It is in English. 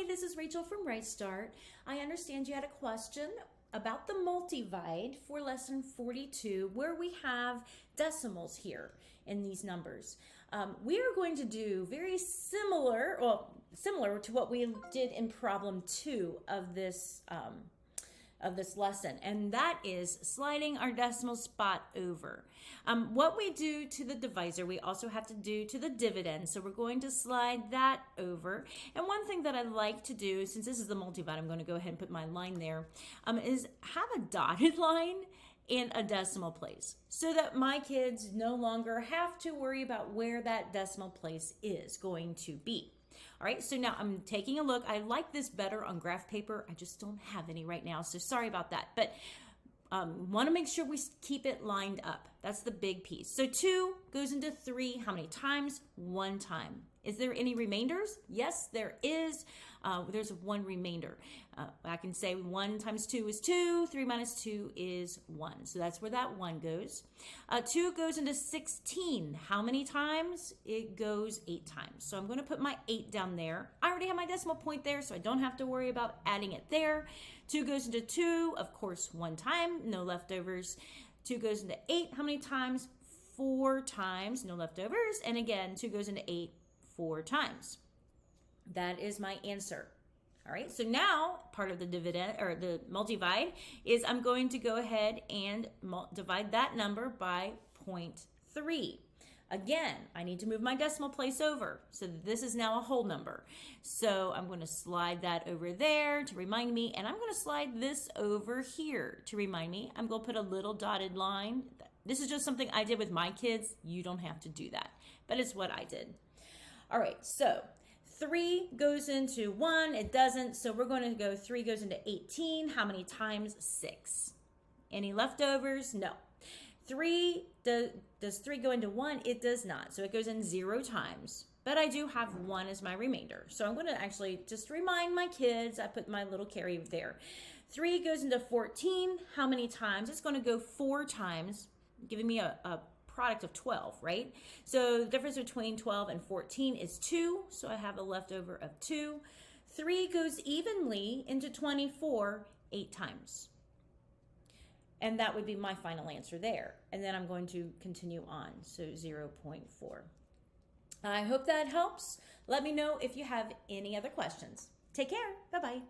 this is Rachel from RightStart. I understand you had a question about the multivide for lesson 42, where we have decimals here in these numbers. We are going to do very similar to what we did in problem 2 of this lesson, and that is sliding our decimal spot over. What we do to the divisor, we also have to do to the dividend, so we're going to slide that over. And one thing that I like to do, since this is the multivide, I'm going to go ahead and put my line there, is have a dotted line in a decimal place so that my kids no longer have to worry about where that decimal place is going to be. All right, so now I'm taking a look. I like this better on graph paper. I just don't have any right now, so sorry about that. But want to make sure we keep it lined up. That's the big piece. So 2 goes into 3 how many times? 1 time. Is there any remainders? Yes, there is. There's 1 remainder. I can say 1 times 2 is 2, 3 minus 2 is 1. So that's where that 1 goes. 2 goes into 16. How many times? It goes 8 times. So I'm going to put my 8 down there. I already have my decimal point there, so I don't have to worry about adding it there. 2 goes into 2, of course, 1 time, no leftovers. 2 goes into 8. How many times? 4 times, no leftovers. And again, 2 goes into 8, 4 times. That is my answer. All right, so now part of the dividend or the multivide is I'm going to go ahead and divide that number by 0.3. Again, I need to move my decimal place over. So this is now a whole number. So I'm going to slide that over there to remind me, and I'm going to slide this over here to remind me. I'm going to put a little dotted line. This is just something I did with my kids. You don't have to do that, but it's what I did. All right, so 3 goes into 1, it doesn't, so we're going to go 3 goes into 18. How many times? 6. Any leftovers? No. 3, does 3 go into 1? It does not, so it goes in 0 times, but I do have 1 as my remainder. So I'm going to actually just remind my kids, I put my little carry there. 3 goes into 14. How many times? It's going to go 4 times, giving me a product of 12, right? So the difference between 12 and 14 is 2, so I have a leftover of 2. 3 goes evenly into 24 8 times. And that would be my final answer there. And then I'm going to continue on, so 0.4. I hope that helps. Let me know if you have any other questions. Take care. Bye-bye.